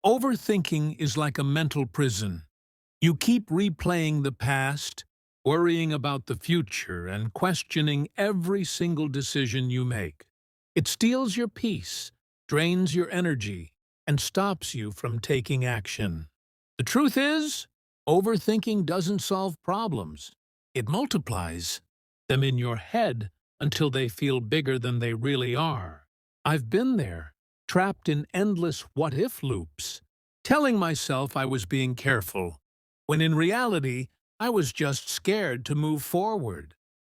Overthinking is like a mental prison. You keep replaying the past, worrying about the future, and questioning every single decision you make. It steals your peace, drains your energy, and stops you from taking action. The truth is, overthinking doesn't solve problems. It multiplies them in your head until they feel bigger than they really are. I've been there, trapped in endless what-if loops, telling myself I was being careful, when in reality, I was just scared to move forward.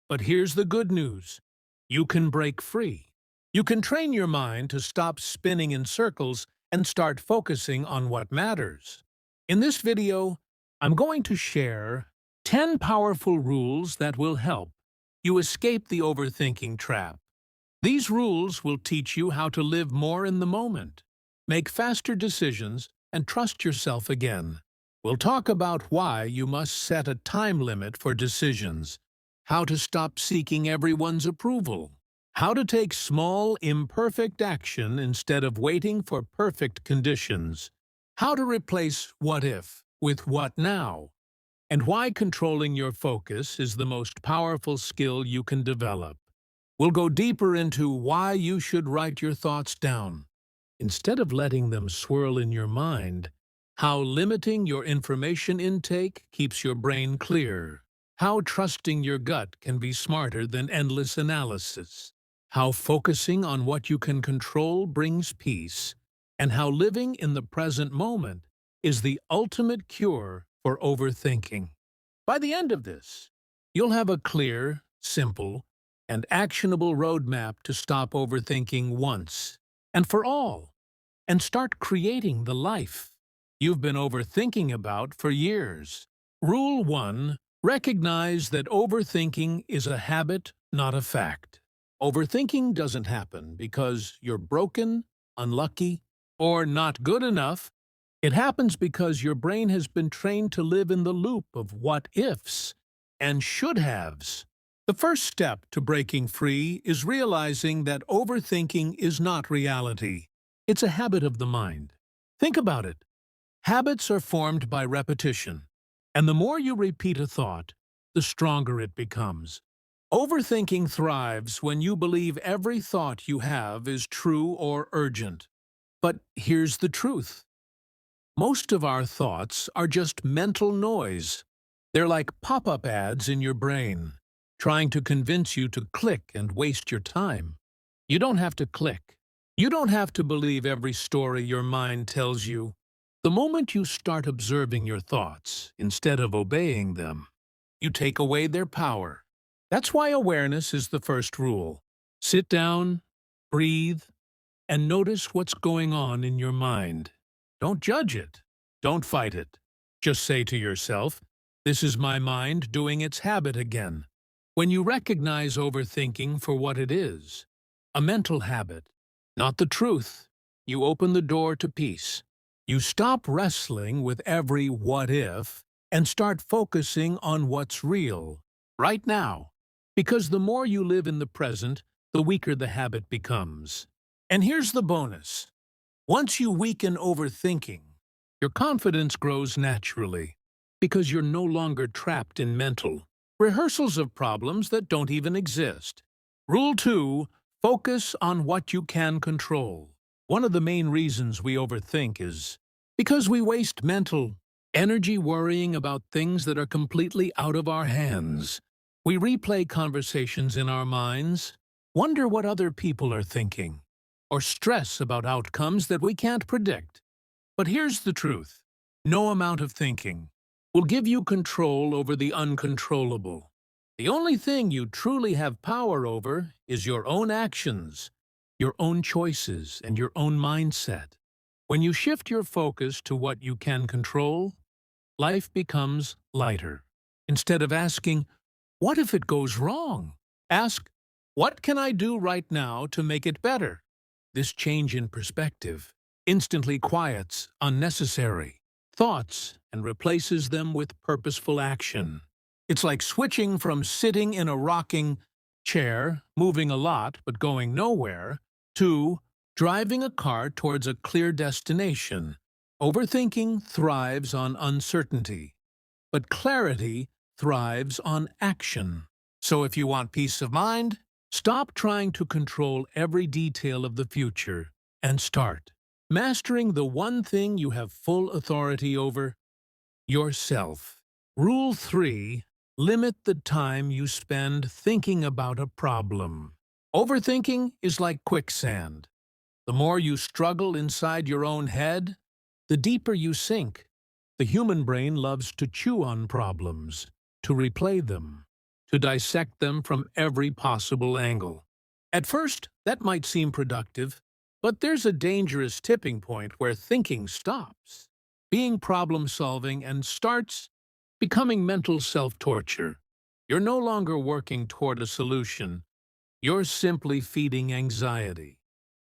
But here's the good news. You can break free. You can train your mind to stop spinning in circles and start focusing on what matters. In this video, I'm going to share 10 powerful rules that will help you escape the overthinking trap. These rules will teach you how to live more in the moment, make faster decisions, and trust yourself again. We'll talk about why you must set a time limit for decisions, how to stop seeking everyone's approval, how to take small, imperfect action instead of waiting for perfect conditions, how to replace what if with what now, and why controlling your focus is the most powerful skill you can develop. We'll go deeper into why you should write your thoughts down, instead of letting them swirl in your mind, how limiting your information intake keeps your brain clear, how trusting your gut can be smarter than endless analysis, how focusing on what you can control brings peace, and how living in the present moment is the ultimate cure for overthinking. By the end of this, you'll have a clear, simple, and actionable roadmap to stop overthinking once and for all, and start creating the life you've been overthinking about for years. Rule 1. Recognize that overthinking is a habit, not a fact. Overthinking doesn't happen because you're broken, unlucky, or not good enough. It happens because your brain has been trained to live in the loop of what-ifs and should-haves. The first step to breaking free is realizing that overthinking is not reality. It's a habit of the mind. Think about it. Habits are formed by repetition, and the more you repeat a thought, the stronger it becomes. Overthinking thrives when you believe every thought you have is true or urgent. But here's the truth. Most of our thoughts are just mental noise. They're like pop-up ads in your brain, trying to convince you to click and waste your time. You don't have to click. You don't have to believe every story your mind tells you. The moment you start observing your thoughts instead of obeying them, you take away their power. That's why awareness is the first rule. Sit down, breathe, and notice what's going on in your mind. Don't judge it. Don't fight it. Just say to yourself, "This is my mind doing its habit again." When you recognize overthinking for what it is, a mental habit, not the truth, you open the door to peace. You stop wrestling with every what-if and start focusing on what's real, right now. Because the more you live in the present, the weaker the habit becomes. And here's the bonus. Once you weaken overthinking, your confidence grows naturally, because you're no longer trapped in mental rehearsals of problems that don't even exist. Rule 2. Focus on what you can control. One of the main reasons we overthink is because we waste mental energy worrying about things that are completely out of our hands. We replay conversations in our minds, wonder what other people are thinking, or stress about outcomes that we can't predict. But here's the truth. No amount of thinking will give you control over the uncontrollable. The only thing you truly have power over is your own actions, your own choices, and your own mindset. When you shift your focus to what you can control, life becomes lighter. Instead of asking, "What if it goes wrong?" ask, "What can I do right now to make it better?" This change in perspective instantly quiets unnecessary thoughts and replaces them with purposeful action. It's like switching from sitting in a rocking chair, moving a lot but going nowhere, to driving a car towards a clear destination, Overthinking thrives on uncertainty, but clarity thrives on action. So if you want peace of mind, stop trying to control every detail of the future and start mastering the one thing you have full authority over: yourself. Rule 3. Limit the time you spend thinking about a problem. Overthinking is like quicksand. The more you struggle inside your own head, the deeper you sink. The human brain loves to chew on problems, to replay them, to dissect them from every possible angle. At first, that might seem productive, but there's a dangerous tipping point where thinking stops, being problem-solving, and starts becoming mental self-torture. You're no longer working toward a solution. You're simply feeding anxiety.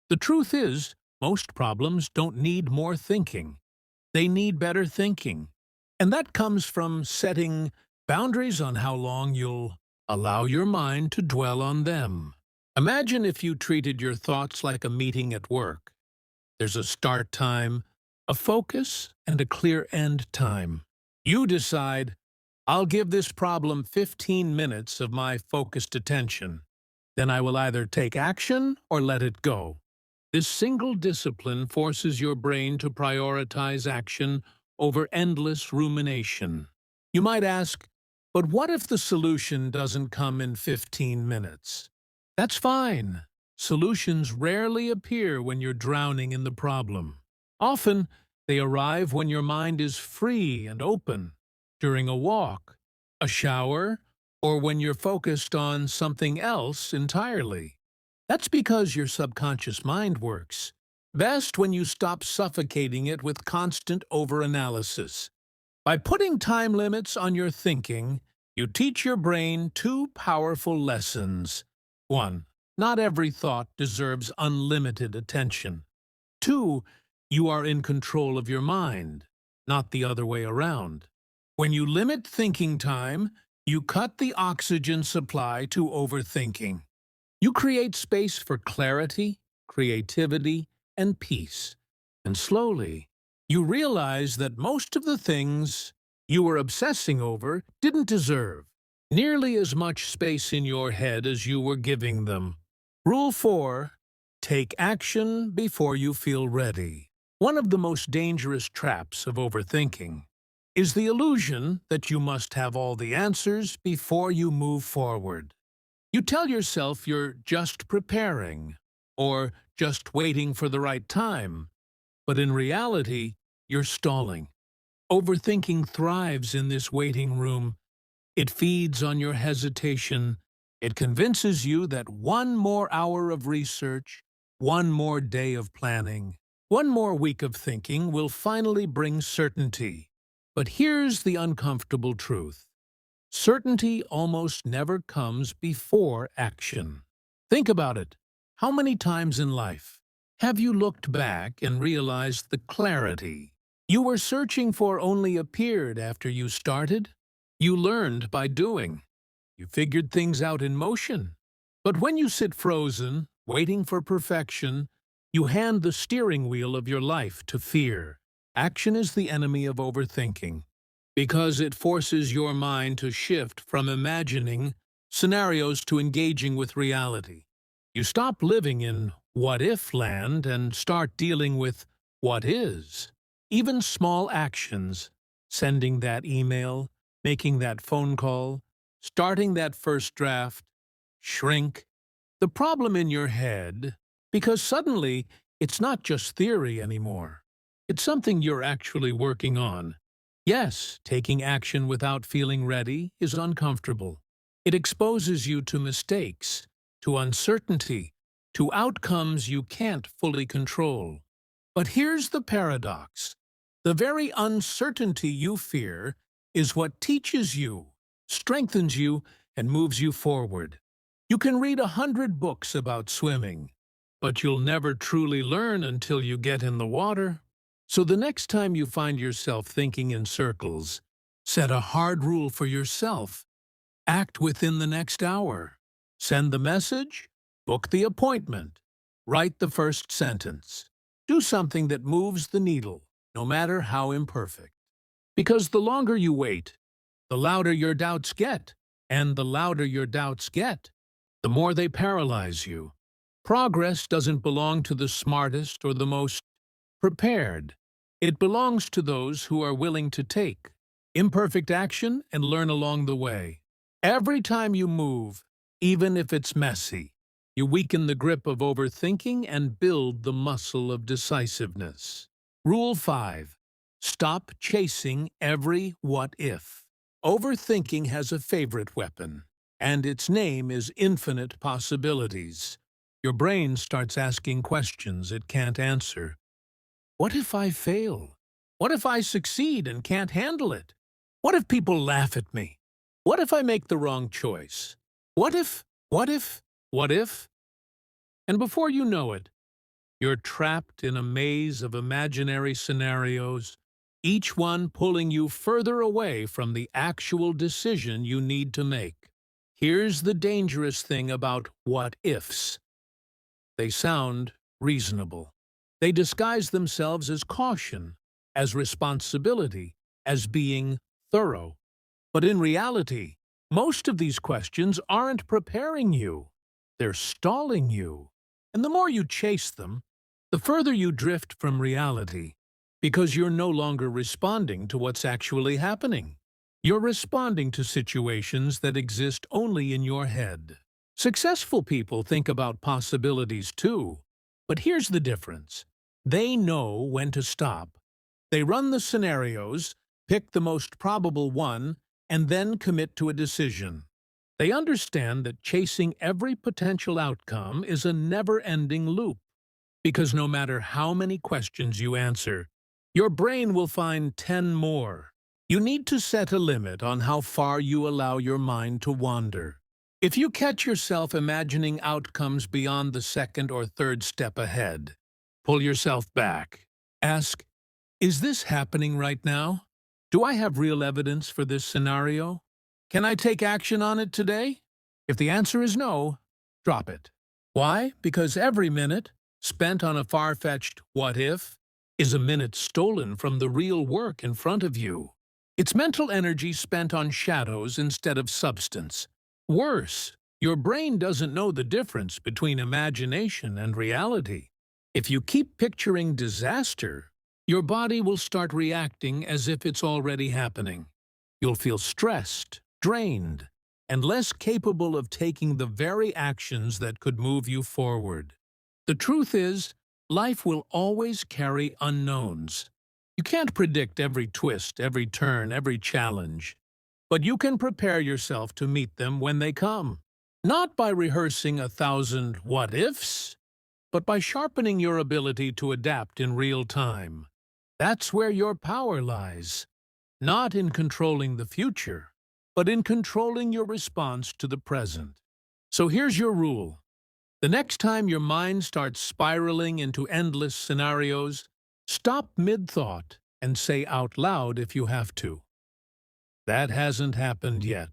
The truth is, most problems don't need more thinking. They need better thinking. And that comes from setting boundaries on how long you'll allow your mind to dwell on them. Imagine if you treated your thoughts like a meeting at work. There's a start time, a focus, and a clear end time. You decide, I'll give this problem 15 minutes of my focused attention. Then I will either take action or let it go. This single discipline forces your brain to prioritize action over endless rumination. You might ask, but what if the solution doesn't come in 15 minutes? That's fine. Solutions rarely appear when you're drowning in the problem. Often, they arrive when your mind is free and open, during a walk, a shower, or when you're focused on something else entirely. That's because your subconscious mind works best when you stop suffocating it with constant overanalysis. By putting time limits on your thinking, you teach your brain two powerful lessons. 1. Not every thought deserves unlimited attention. 2. You are in control of your mind, not the other way around. When you limit thinking time, you cut the oxygen supply to overthinking. You create space for clarity, creativity, and peace. And slowly, you realize that most of the things you were obsessing over didn't deserve nearly as much space in your head as you were giving them. Rule 4. Take action before you feel ready. One of the most dangerous traps of overthinking is the illusion that you must have all the answers before you move forward. You tell yourself you're just preparing, or just waiting for the right time, but in reality, you're stalling. Overthinking thrives in this waiting room. It feeds on your hesitation. It convinces you that one more hour of research, one more day of planning, one more week of thinking will finally bring certainty. But here's the uncomfortable truth. Certainty almost never comes before action. Think about it. How many times in life have you looked back and realized the clarity you were searching for only appeared after you started? You learned by doing. You figured things out in motion. But when you sit frozen, waiting for perfection, you hand the steering wheel of your life to fear. Action is the enemy of overthinking, because it forces your mind to shift from imagining scenarios to engaging with reality. You stop living in what-if land and start dealing with what is. Even small actions, sending that email, making that phone call, starting that first draft, shrink the problem in your head, because suddenly it's not just theory anymore. It's something you're actually working on. Yes, taking action without feeling ready is uncomfortable. It exposes you to mistakes, to uncertainty, to outcomes you can't fully control. But here's the paradox. The very uncertainty you fear is what teaches you, strengthens you, and moves you forward. You can read 100 books about swimming, but you'll never truly learn until you get in the water. So the next time you find yourself thinking in circles, set a hard rule for yourself. Act within the next hour. Send the message, book the appointment, write the first sentence. Do something that moves the needle. no matter how imperfect. Because the longer you wait, the louder your doubts get, and the louder your doubts get, the more they paralyze you. Progress doesn't belong to the smartest or the most prepared. It belongs to those who are willing to take imperfect action and learn along the way. Every time you move, even if it's messy, you weaken the grip of overthinking and build the muscle of decisiveness. Rule 5. Stop chasing every what if. Overthinking has a favorite weapon, and its name is infinite possibilities. Your brain starts asking questions it can't answer. What if I fail? What if I succeed and can't handle it? What if people laugh at me? What if I make the wrong choice? What if, what if, what if? And before you know it, you're trapped in a maze of imaginary scenarios, each one pulling you further away from the actual decision you need to make. Here's the dangerous thing about what ifs. They sound reasonable. They disguise themselves as caution, as responsibility, as being thorough. But in reality, most of these questions aren't preparing you. They're stalling you. And the more you chase them, the further you drift from reality, because you're no longer responding to what's actually happening. You're responding to situations that exist only in your head. Successful people think about possibilities too, but here's the difference. They know when to stop. They run the scenarios, pick the most probable one, and then commit to a decision. They understand that chasing every potential outcome is a never-ending loop, because no matter how many questions you answer, your brain will find 10 more. You need to set a limit on how far you allow your mind to wander. If you catch yourself imagining outcomes beyond the second or third step ahead, pull yourself back. Ask, is this happening right now? Do I have real evidence for this scenario? Can I take action on it today? If the answer is no, drop it. Why? Because every minute spent on a far-fetched what if is a minute stolen from the real work in front of you. It's mental energy spent on shadows instead of substance. Worse, your brain doesn't know the difference between imagination and reality. If you keep picturing disaster, your body will start reacting as if it's already happening. You'll feel stressed, drained, and less capable of taking the very actions that could move you forward. The truth is, life will always carry unknowns. You can't predict every twist, every turn, every challenge. But you can prepare yourself to meet them when they come. Not by rehearsing 1,000 what-ifs, but by sharpening your ability to adapt in real time. That's where your power lies. Not in controlling the future, but in controlling your response to the present. So here's your rule. The next time your mind starts spiraling into endless scenarios, stop mid-thought and say out loud if you have to, that hasn't happened yet.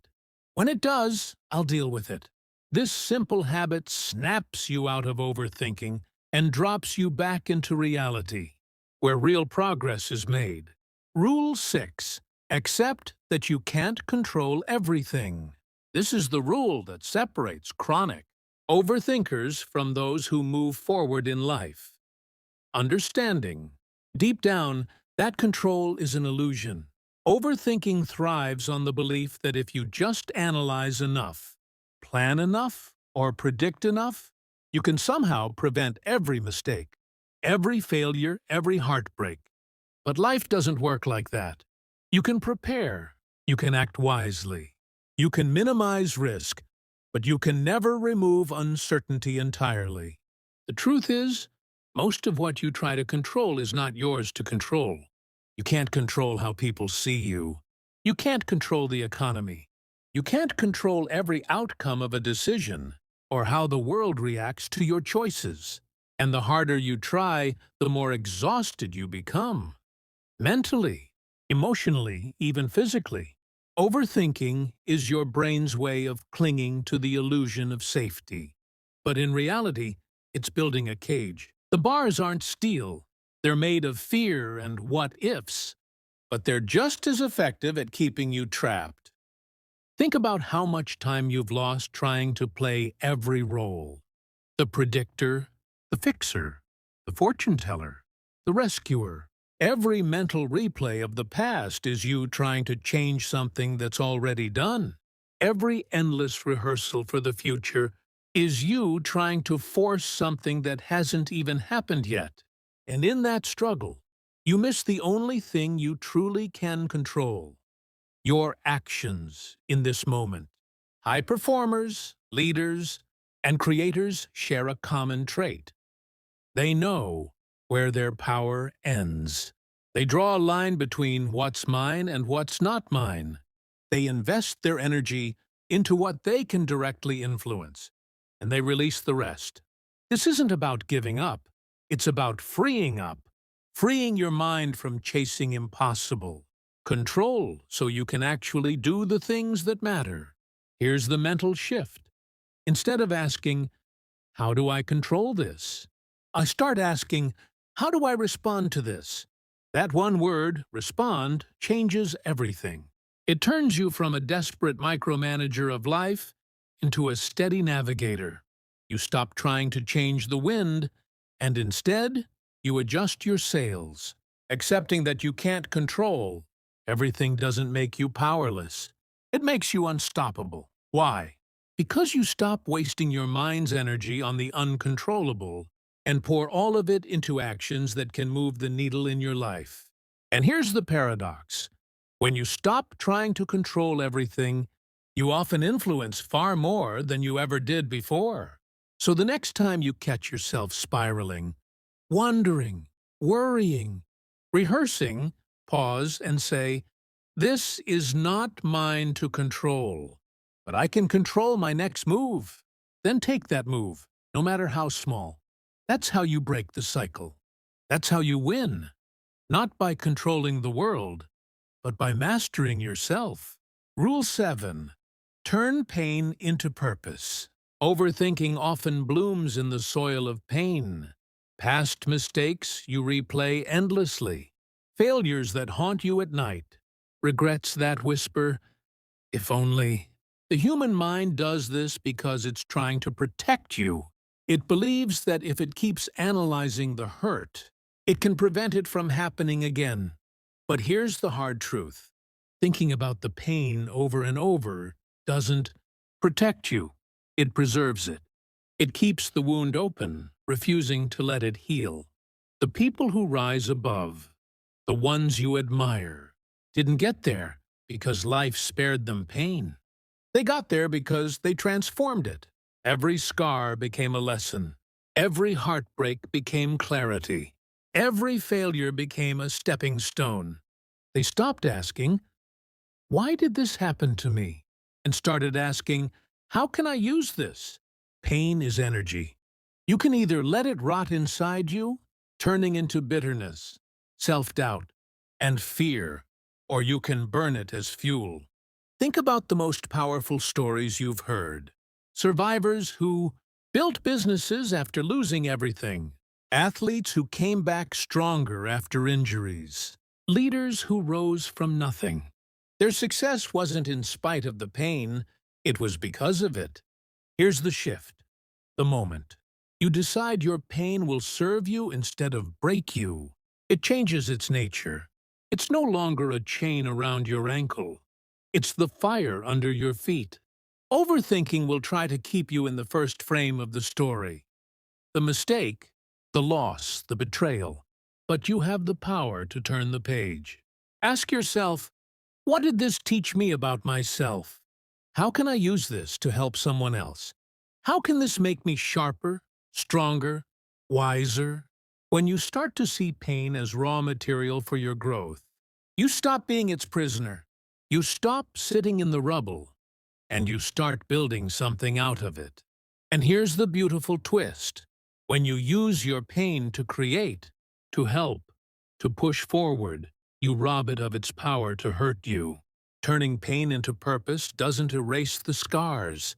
When it does, I'll deal with it. This simple habit snaps you out of overthinking and drops you back into reality, where real progress is made. Rule 6. Accept that you can't control everything. This is the rule that separates chronic overthinkers from those who move forward in life. Understanding. Deep down, that control is an illusion. Overthinking thrives on the belief that if you just analyze enough, plan enough, or predict enough, you can somehow prevent every mistake, every failure, every heartbreak. But life doesn't work like that. You can prepare, you can act wisely, you can minimize risk, but you can never remove uncertainty entirely. The truth is, most of what you try to control is not yours to control. You can't control how people see you. You can't control the economy. You can't control every outcome of a decision or how the world reacts to your choices. And the harder you try, the more exhausted you become. Mentally, emotionally, even physically. Overthinking is your brain's way of clinging to the illusion of safety. But in reality, it's building a cage. The bars aren't steel. They're made of fear and what-ifs, but they're just as effective at keeping you trapped. Think about how much time you've lost trying to play every role. The predictor, the fixer, the fortune teller, the rescuer. Every mental replay of the past is you trying to change something that's already done. Every endless rehearsal for the future is you trying to force something that hasn't even happened yet. And in that struggle, you miss the only thing you truly can control: your actions in this moment. High performers, leaders, and creators share a common trait. They know where their power ends. They draw a line between what's mine and what's not mine. They invest their energy into what they can directly influence, and they release the rest. This isn't about giving up. It's about freeing up, freeing your mind from chasing impossible. Control so you can actually do the things that matter. Here's the mental shift. Instead of asking, "How do I control this?" I start asking, "How do I respond to this?" That one word, respond, changes everything. It turns you from a desperate micromanager of life into a steady navigator. You stop trying to change the wind, and instead, you adjust your sails, accepting that you can't control. Everything doesn't make you powerless. It makes you unstoppable. Why? Because you stop wasting your mind's energy on the uncontrollable and pour all of it into actions that can move the needle in your life. And here's the paradox. When you stop trying to control everything, you often influence far more than you ever did before. So the next time you catch yourself spiraling, wondering, worrying, rehearsing, pause and say, "This is not mine to control, but I can control my next move." Then take that move, no matter how small. That's how you break the cycle. That's how you win, not by controlling the world, but by mastering yourself. Rule 7. Turn pain into purpose. Overthinking often blooms in the soil of pain. Past mistakes you replay endlessly. Failures that haunt you at night. Regrets that whisper, "If only." The human mind does this because it's trying to protect you. It believes that if it keeps analyzing the hurt, it can prevent it from happening again. But here's the hard truth. Thinking about the pain over and over doesn't protect you. It preserves it. It keeps the wound open, refusing to let it heal. The people who rise above, the ones you admire, didn't get there because life spared them pain. They got there because they transformed it. Every scar became a lesson. Every heartbreak became clarity. Every failure became a stepping stone. They stopped asking, "Why did this happen to me?" and started asking, "How can I use this?" Pain is energy. You can either let it rot inside you, turning into bitterness, self-doubt, and fear, or you can burn it as fuel. Think about the most powerful stories you've heard. Survivors who built businesses after losing everything. Athletes who came back stronger after injuries. Leaders who rose from nothing. Their success wasn't in spite of the pain, it was because of it. Here's the shift, the moment. You decide your pain will serve you instead of break you. It changes its nature. It's no longer a chain around your ankle. It's the fire under your feet. Overthinking will try to keep you in the first frame of the story. The mistake, the loss, the betrayal. But you have the power to turn the page. Ask yourself, what did this teach me about myself? How can I use this to help someone else? How can this make me sharper, stronger, wiser? When you start to see pain as raw material for your growth, you stop being its prisoner. You stop sitting in the rubble, and you start building something out of it. And here's the beautiful twist. When you use your pain to create, to help, to push forward, you rob it of its power to hurt you. Turning pain into purpose doesn't erase the scars,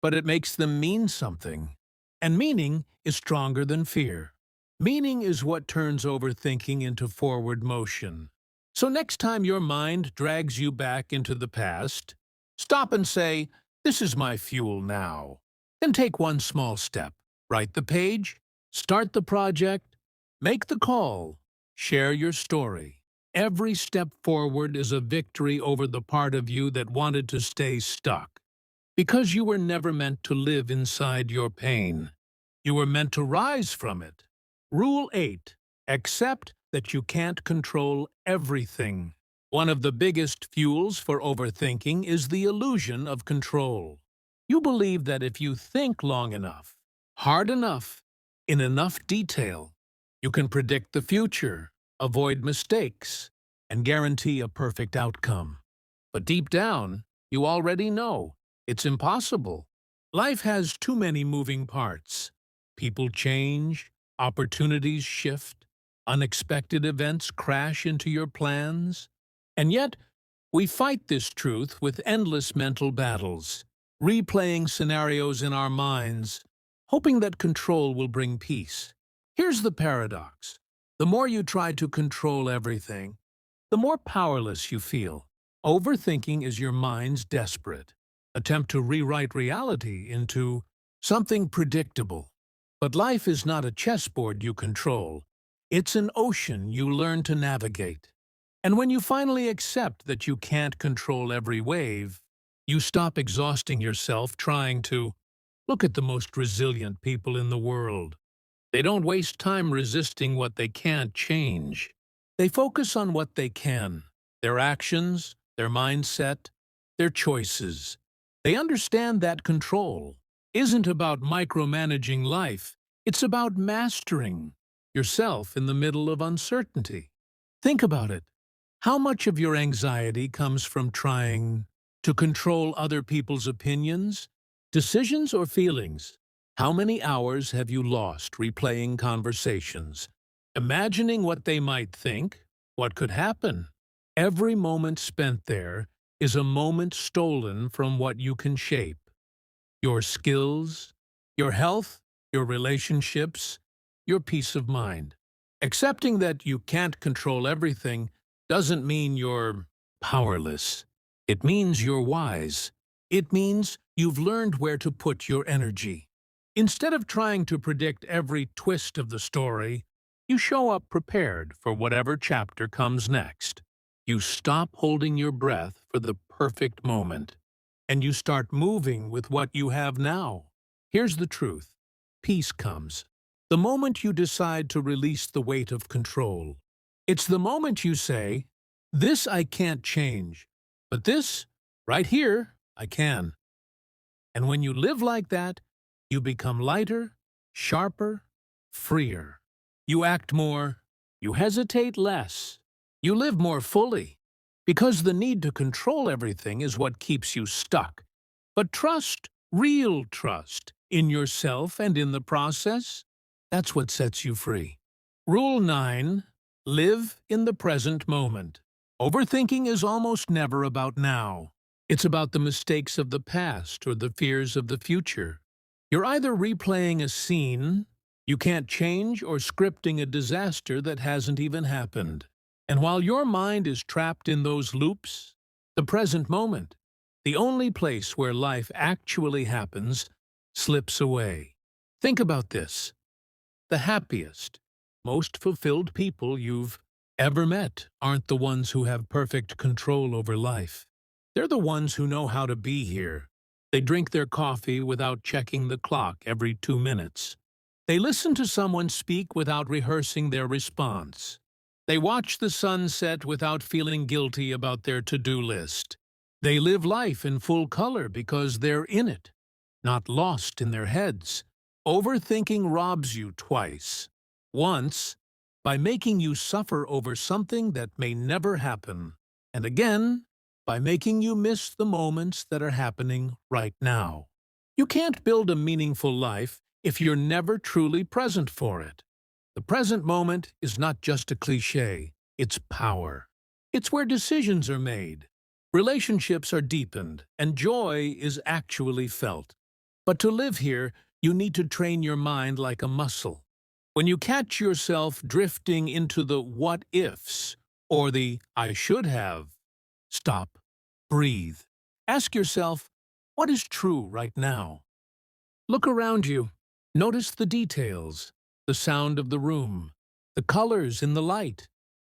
but it makes them mean something. And meaning is stronger than fear. Meaning is what turns overthinking into forward motion. So next time your mind drags you back into the past, stop and say, "This is my fuel now." Then take one small step. Write the page, start the project, make the call, share your story. Every step forward is a victory over the part of you that wanted to stay stuck. Because you were never meant to live inside your pain. You were meant to rise from it. Rule 8. Accept that you can't control everything. One of the biggest fuels for overthinking is the illusion of control. You believe that if you think long enough, hard enough, in enough detail, you can predict the future, avoid mistakes, and guarantee a perfect outcome. But deep down, you already know it's impossible. Life has too many moving parts. People change, opportunities shift, unexpected events crash into your plans. And yet, we fight this truth with endless mental battles, replaying scenarios in our minds, hoping that control will bring peace. Here's the paradox. The more you try to control everything, the more powerless you feel. Overthinking is your mind's desperate attempt to rewrite reality into something predictable. But life is not a chessboard you control. It's an ocean you learn to navigate. And when you finally accept that you can't control every wave, you stop exhausting yourself trying to look at the most resilient people in the world. They don't waste time resisting what they can't change. They focus on what they can, their actions, their mindset, their choices. They understand that control isn't about micromanaging life, it's about mastering yourself in the middle of uncertainty. Think about it. How much of your anxiety comes from trying to control other people's opinions, decisions, or feelings? How many hours have you lost replaying conversations, imagining what they might think, what could happen? Every moment spent there is a moment stolen from what you can shape. Your skills, your health, your relationships, your peace of mind. Accepting that you can't control everything doesn't mean you're powerless. It means you're wise. It means you've learned where to put your energy. Instead of trying to predict every twist of the story, you show up prepared for whatever chapter comes next. You stop holding your breath for the perfect moment, and you start moving with what you have now. Here's the truth. Peace comes the moment you decide to release the weight of control. It's the moment you say, "This I can't change, but this, right here, I can." And when you live like that, you become lighter, sharper, freer. You act more, you hesitate less, you live more fully. Because the need to control everything is what keeps you stuck. But trust, real trust, in yourself and in the process, that's what sets you free. Rule 9. Live in the present moment. Overthinking is almost never about now. It's about the mistakes of the past or the fears of the future. You're either replaying a scene you can't change or scripting a disaster that hasn't even happened. And while your mind is trapped in those loops, the present moment, the only place where life actually happens, slips away. Think about this. The happiest, most fulfilled people you've ever met aren't the ones who have perfect control over life. They're the ones who know how to be here. They drink their coffee without checking the clock every 2 minutes. They listen to someone speak without rehearsing their response. They watch the sun set without feeling guilty about their to-do list. They live life in full color because they're in it, not lost in their heads. Overthinking robs you twice. Once, by making you suffer over something that may never happen. And again, by making you miss the moments that are happening right now. You can't build a meaningful life if you're never truly present for it. The present moment is not just a cliché, it's power. It's where decisions are made, relationships are deepened, and joy is actually felt. But to live here, you need to train your mind like a muscle. When you catch yourself drifting into the what-ifs or the I should have, stop, breathe. Ask yourself, what is true right now? Look around you. Notice the details, the sound of the room, the colors in the light,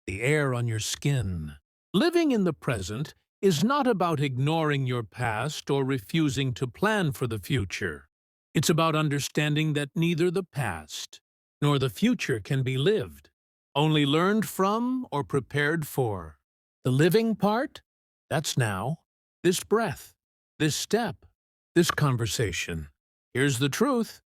the air on your skin. Living in the present is not about ignoring your past or refusing to plan for the future. It's about understanding that neither the past nor the future can be lived, only learned from or prepared for. The living part? That's now. This breath, this step, this conversation. Here's the truth.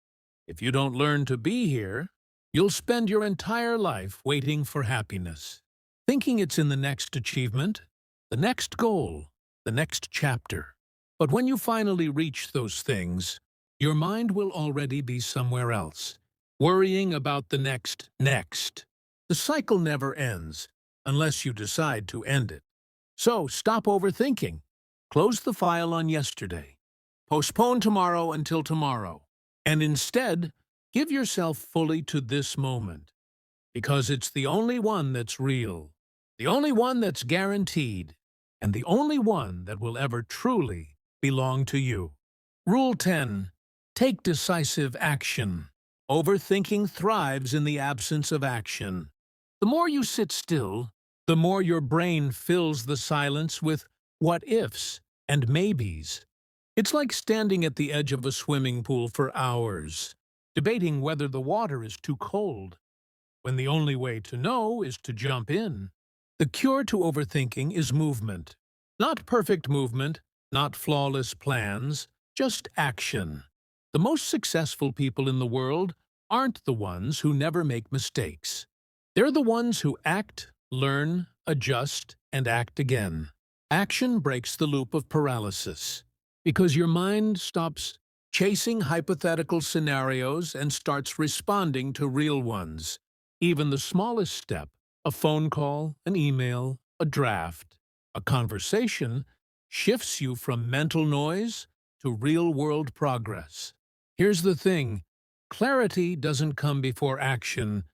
If you don't learn to be here, you'll spend your entire life waiting for happiness, thinking it's in the next achievement, the next goal, the next chapter. But when you finally reach those things, your mind will already be somewhere else, worrying about the next. The cycle never ends, unless you decide to end it. So stop overthinking. Close the file on yesterday. Postpone tomorrow until tomorrow. And instead, give yourself fully to this moment, because it's the only one that's real, the only one that's guaranteed, and the only one that will ever truly belong to you. Rule 10. Take decisive action. Overthinking thrives in the absence of action. The more you sit still, the more your brain fills the silence with what-ifs and maybes. It's like standing at the edge of a swimming pool for hours, debating whether the water is too cold, when the only way to know is to jump in. The cure to overthinking is movement. Not perfect movement, not flawless plans, just action. The most successful people in the world aren't the ones who never make mistakes. They're the ones who act, learn, adjust, and act again. Action breaks the loop of paralysis, because your mind stops chasing hypothetical scenarios and starts responding to real ones. Even the smallest step, a phone call, an email, a draft, a conversation, shifts you from mental noise to real-world progress. Here's the thing. Clarity doesn't come before action.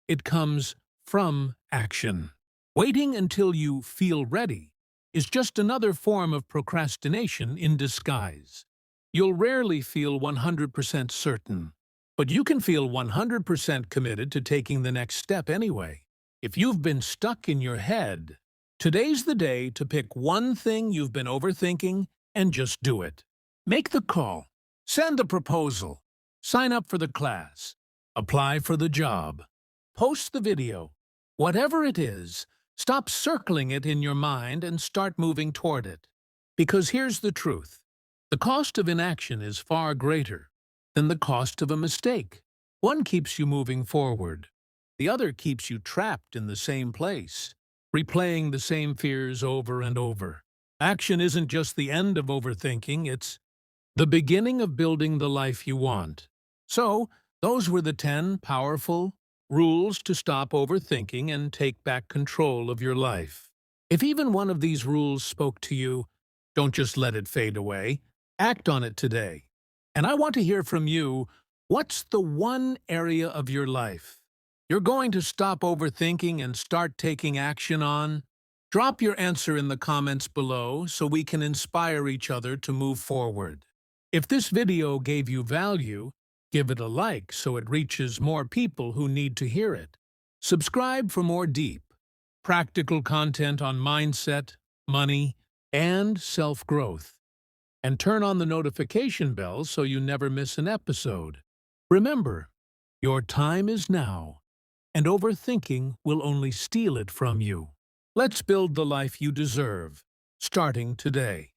It comes from action. Waiting until you feel ready is just another form of procrastination in disguise. You'll rarely feel 100% certain, but you can feel 100% committed to taking the next step anyway. If you've been stuck in your head, today's the day to pick one thing you've been overthinking and just do it. Make the call, send the proposal, sign up for the class, apply for the job, post the video. Whatever it is, stop circling it in your mind and start moving toward it. Because here's the truth. The cost of inaction is far greater than the cost of a mistake. One keeps you moving forward. The other keeps you trapped in the same place, replaying the same fears over and over. Action isn't just the end of overthinking, it's the beginning of building the life you want. So, those were the 10 powerful rules to stop overthinking and take back control of your life. If even one of these rules spoke to you, don't just let it fade away. Act on it today. And I want to hear from you, what's the one area of your life you're going to stop overthinking and start taking action on? Drop your answer in the comments below so we can inspire each other to move forward. If this video gave you value, give it a like so it reaches more people who need to hear it. Subscribe for more deep, practical content on mindset, money, and self-growth. And turn on the notification bell so you never miss an episode. Remember, your time is now, and overthinking will only steal it from you. Let's build the life you deserve, starting today.